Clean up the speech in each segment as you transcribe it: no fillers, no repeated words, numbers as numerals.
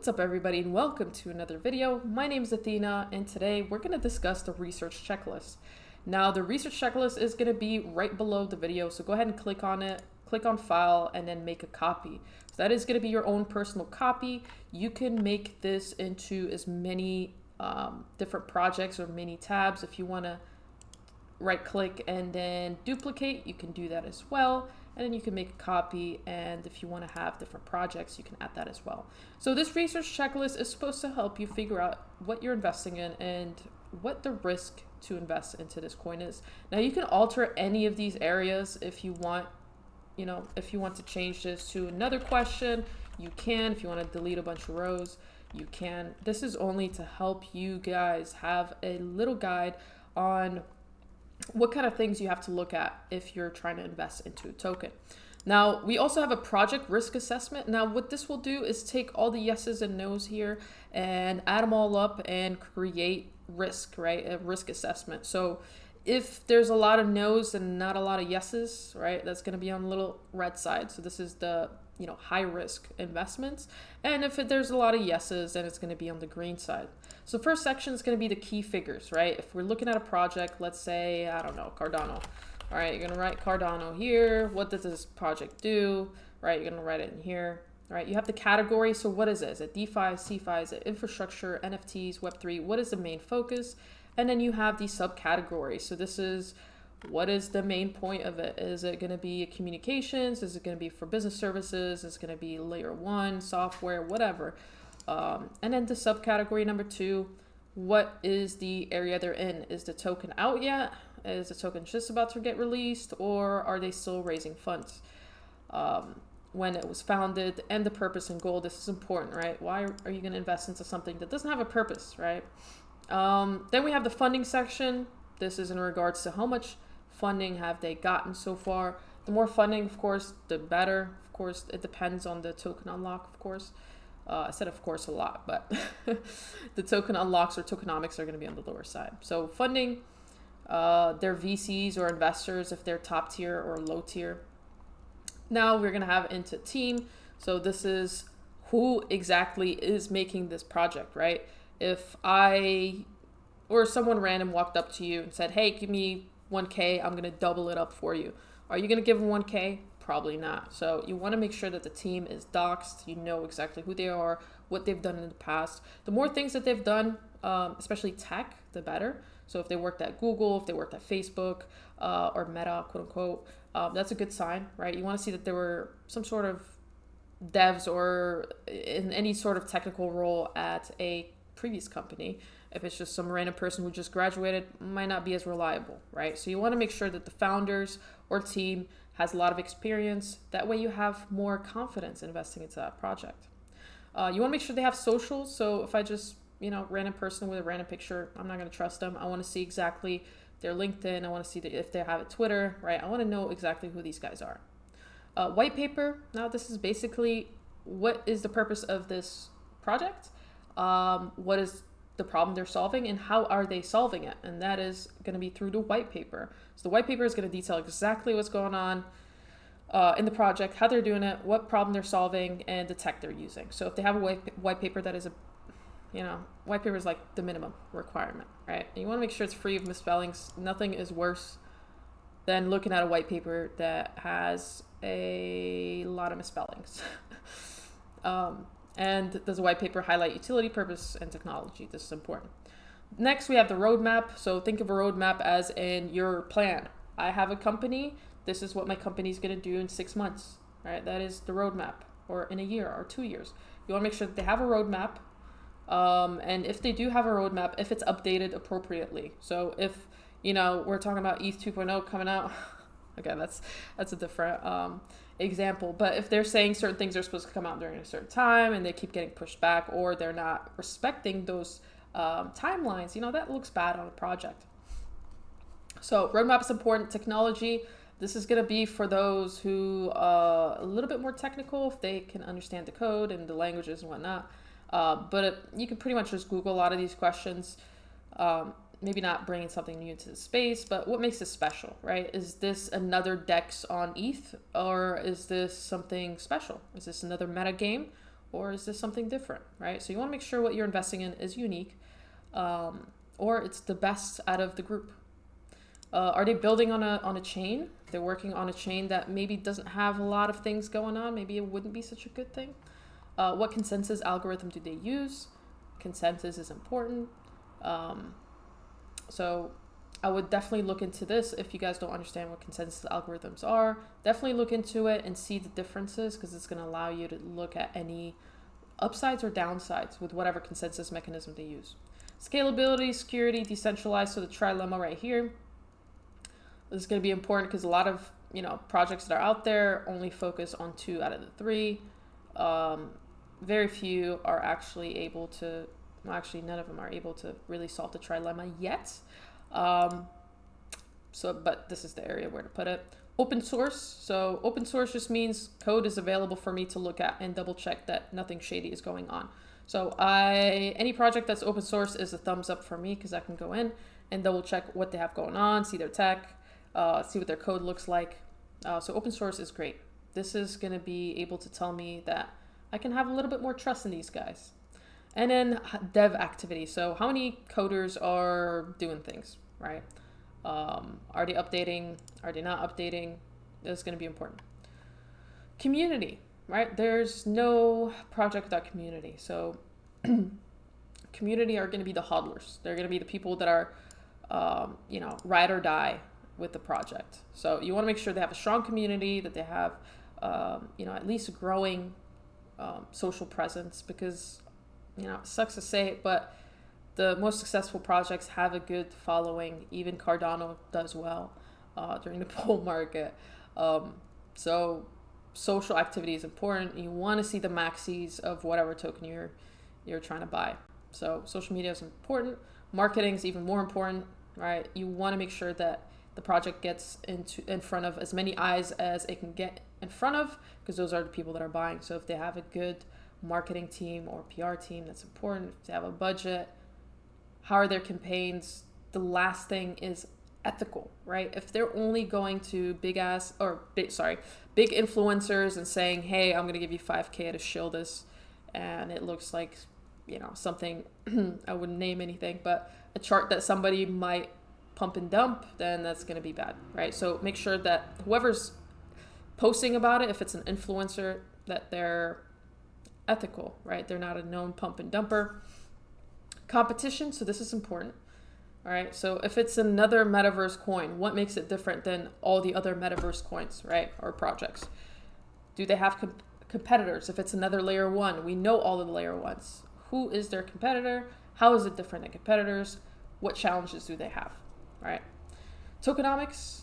What's up everybody and welcome to another video. My name is Athena and today we're going to discuss the research checklist. Now the research checklist is going to be right below the video, so go ahead and click on it, click on file and then make a copy. So that is going to be your own personal copy. You can make this into as many different projects or mini tabs. If you want to right click and then duplicate, you can do that as well. And then you can make a copy, and if you want to have different projects, you can add that as well. So this research checklist is supposed to help you figure out what you're investing in and what the risk to invest into this coin is. Now you can alter any of these areas if you want, if you want to change this to another question, you can. If you want to delete a bunch of rows, you can. This is only to help you guys have a little guide on what kind of things you have to look at if you're trying to invest into a token. Now, we also have a project risk assessment. Now, what this will do is take all the yeses and nos here and add them all up and create risk, right? A risk assessment. So if there's a lot of nos and not a lot of yeses, right, that's going to be on the little red side. So this is the high risk investments. And if there's a lot of yeses, then it's going to be on the green side. So first section is going to be the key figures, right? If we're looking at a project, let's say, I don't know, Cardano. All right, you're going to write Cardano here. What does this project do? Right, you're going to write it in here. All right, you have the category. So what is it? Is it DeFi, CeFi, is it infrastructure, NFTs, Web3? What is the main focus? And then you have the subcategories. So this is, what is the main point of it? Is it going to be communications? Is it going to be for business services? Is it going to be layer one, software, whatever? And then the subcategory number 2, what is the area they're in? Is the token out yet? Is the token just about to get released, or are they still raising funds? When it was founded, and the purpose and goal. This is important, right? Why are you going to invest into something that doesn't have a purpose, right? Then we have the funding section. This is in regards to how much funding have they gotten so far. The more funding, of course, the better. Of course, it depends on the token unlock, of course. I said of course a lot, but the token unlocks or tokenomics are going to be on the lower side. So funding, their VCs or investors, if they're top tier or low tier. Now we're going to have into team. So this is who exactly is making this project, right? If I or someone random walked up to you and said, hey, give me 1K, I'm going to double it up for you. Are you going to give them 1K? Probably not. So you want to make sure that the team is doxed. You know exactly who they are, what they've done in the past. The more things that they've done, especially tech, the better. So if they worked at Google, if they worked at Facebook, or Meta, quote unquote, that's a good sign, right? You want to see that there were some sort of devs or in any sort of technical role at a previous company. If it's just some random person who just graduated, might not be as reliable, right? So you want to make sure that the founders or team has a lot of experience. That way you have more confidence investing into that project. You want to make sure they have socials. So if I just, random person with a random picture, I'm not going to trust them. I want to see exactly their LinkedIn. I want to see if they have a Twitter, right? I want to know exactly who these guys are. White paper. Now this is basically what is the purpose of this project? What is the problem they're solving and how are they solving it? And that is going to be through the white paper. So the white paper is going to detail exactly what's going on in the project, how they're doing it, what problem they're solving, and the tech they're using. So if they have a white paper that is white paper is like the minimum requirement, right? And you want to make sure it's free of misspellings. Nothing is worse than looking at a white paper that has a lot of misspellings. And does a white paper highlight utility, purpose, and technology? This is important. Next, we have the roadmap. So think of a roadmap as in your plan. I have a company. This is what my company is going to do in 6 months, right? That is the roadmap, or in a year or 2 years. You want to make sure that they have a roadmap. And if they do have a roadmap, if it's updated appropriately. So if, we're talking about ETH 2.0 coming out, again, that's a different example. But if they're saying certain things are supposed to come out during a certain time and they keep getting pushed back, or they're not respecting those timelines, that looks bad on a project. So roadmap is important. Technology, this is going to be for those who are a little bit more technical, if they can understand the code and the languages and whatnot. But you can pretty much just Google a lot of these questions. Maybe not bringing something new into the space, but what makes this special, right? Is this another DEX on ETH, or is this something special? Is this another meta game, or is this something different, right? So you want to make sure what you're investing in is unique, or it's the best out of the group. Are they building on a chain? They're working on a chain that maybe doesn't have a lot of things going on. Maybe it wouldn't be such a good thing. What consensus algorithm do they use? Consensus is important. So I would definitely look into this. If you guys don't understand what consensus algorithms are, definitely look into it and see the differences, because it's going to allow you to look at any upsides or downsides with whatever consensus mechanism they use. Scalability, security, decentralized. So the trilemma right here, this is going to be important because a lot of projects that are out there only focus on 2 out of the 3. Very few are actually able to, well, actually none of them are able to really solve the trilemma yet. But this is the area where to put it. Open source. So open source just means code is available for me to look at and double check that nothing shady is going on. So any project that's open source is a thumbs up for me, because I can go in and double check what they have going on, see their tech, see what their code looks like. So open source is great. This is going to be able to tell me that I can have a little bit more trust in these guys. And then dev activity. So how many coders are doing things, right? Are they updating? Are they not updating? That's going to be important. Community, right? There's no project without community. So community are going to be the hodlers. They're going to be the people that are, ride or die with the project. So you want to make sure they have a strong community, that they have, at least a growing social presence, because, it sucks to say it, but the most successful projects have a good following. Even Cardano does well during the bull market. So social activity is important. You want to see the maxis of whatever token you're trying to buy. So social media is important. Marketing is even more important, right? You want to make sure that the project gets in front of as many eyes as it can get in front of, because those are the people that are buying. So if they have a good marketing team or PR team, that's important. If they have a budget, how are their campaigns? The last thing is ethical, right? If they're only going to big influencers and saying, hey, I'm going to give you 5K to shill this, and it looks like, something, I wouldn't name anything, but a chart that somebody might pump and dump, then that's going to be bad, right? So make sure that whoever's posting about it, if it's an influencer, that they're ethical, right? They're not a known pump and dumper. Competition, so this is important. All right, so if it's another metaverse coin, what makes it different than all the other metaverse coins, right, or projects? Do they have competitors? If it's another layer 1, we know all of the layer 1s. Who is their competitor? How is it different than competitors? What challenges do they have, right? Tokenomics,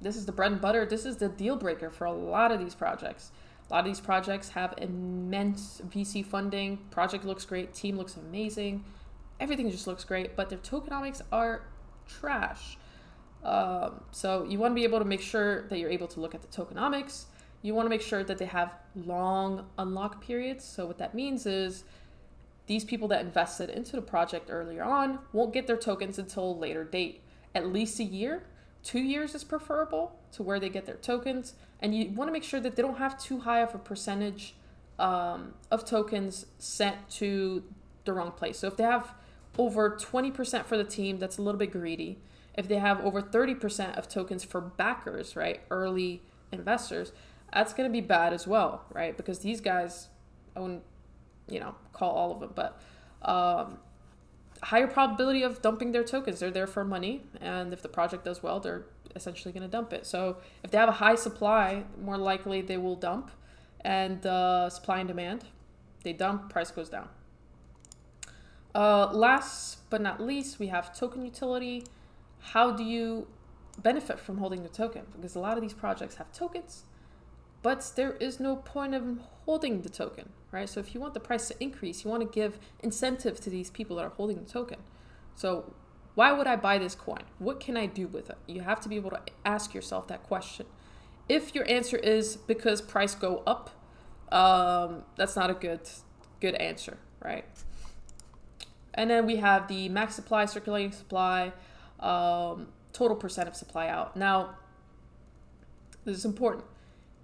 this is the bread and butter. This is the deal breaker for a lot of these projects. A lot of these projects have immense VC funding. Project looks great. Team looks amazing. Everything just looks great, but their tokenomics are trash. So you want to be able to make sure that you're able to look at the tokenomics. You want to make sure that they have long unlock periods. So what that means is these people that invested into the project earlier on won't get their tokens until a later date. At least a year. 2 years is preferable to where they get their tokens. And you want to make sure that they don't have too high of a percentage of tokens sent to the wrong place. So if they have over 20% for the team, that's a little bit greedy. If they have over 30% of tokens for backers, right, early investors, that's going to be bad as well, right? Because these guys, I wouldn't, call all of them, but higher probability of dumping their tokens. They're there for money, and if the project does well, they're essentially going to dump it. So if they have a high supply, more likely they will dump, and supply and demand, they dump, price goes down. Last but not least, we have token utility. How do you benefit from holding the token? Because a lot of these projects have tokens, but there is no point of holding the token, right? So if you want the price to increase, you want to give incentive to these people that are holding the token. So why would I buy this coin? What can I do with it? You have to be able to ask yourself that question. If your answer is because price go up, that's not a good answer, right? And then we have the max supply, circulating supply, total percent of supply out. Now, this is important.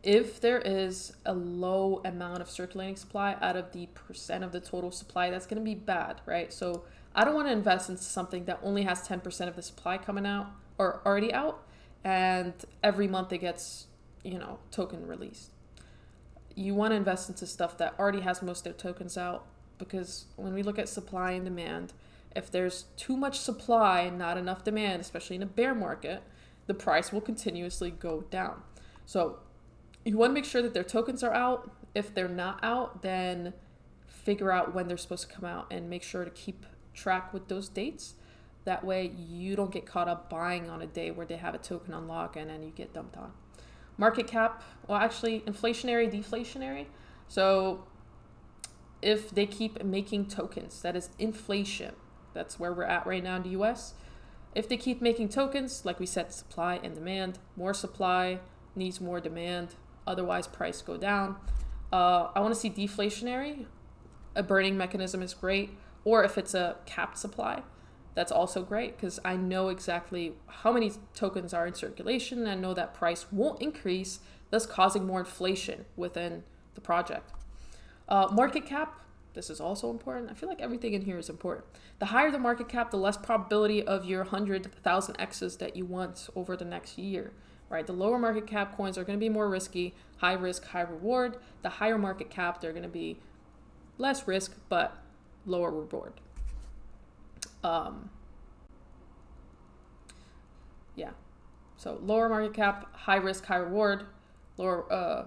if there is a low amount of circulating supply out of the percent of the total supply, that's going to be bad, right? So I don't want to invest into something that only has 10% of the supply coming out or already out, and every month it gets, token released. You want to invest into stuff that already has most of their tokens out, because when we look at supply and demand, if there's too much supply and not enough demand, especially in a bear market, the price will continuously go down. So you want to make sure that their tokens are out. If they're not out, then figure out when they're supposed to come out and make sure to keep track with those dates. That way you don't get caught up buying on a day where they have a token unlock and then you get dumped on. Market cap, well, actually inflationary, deflationary. So if they keep making tokens, that is inflation. That's where we're at right now in the US. If they keep making tokens, like we said, supply and demand, more supply needs more demand. Otherwise, price go down. I want to see deflationary. A burning mechanism is great. Or if it's a capped supply, that's also great, because I know exactly how many tokens are in circulation, and I know that price won't increase, thus causing more inflation within the project. Market cap, this is also important. I feel like everything in here is important. The higher the market cap, the less probability of your 100,000 X's that you want over the next year. Right, the lower market cap coins are going to be more risky, high risk, high reward. The higher market cap, they're going to be less risk, but lower reward. Yeah, so lower market cap, high risk, high reward. High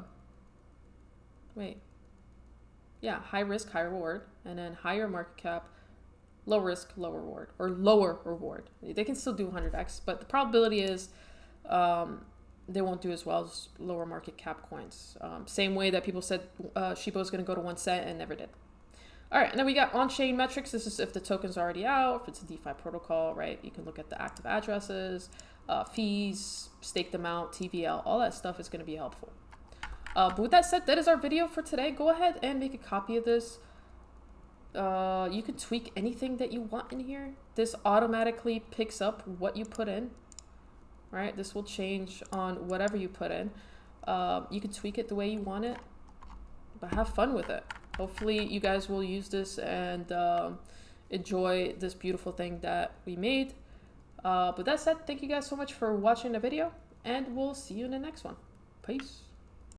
risk, high reward, and then higher market cap, low risk, low reward, or lower reward. They can still do 100x, but the probability is they won't do as well as lower market cap coins. Same way that people said Shiba was going to go to 1 cent and never did. All right, and then we got on-chain metrics. This is if the token's already out, if it's a DeFi protocol, right? You can look at the active addresses, fees, staked amount, TVL, all that stuff is going to be helpful. But with that said, that is our video for today. Go ahead and make a copy of this. You can tweak anything that you want in here. This automatically picks up what you put in. Right, this will change on whatever you put in. You can tweak it the way you want it, but have fun with it. Hopefully you guys will use this and enjoy this beautiful thing that we made. But that said, thank you guys so much for watching the video, and we'll see you in the next one. Peace.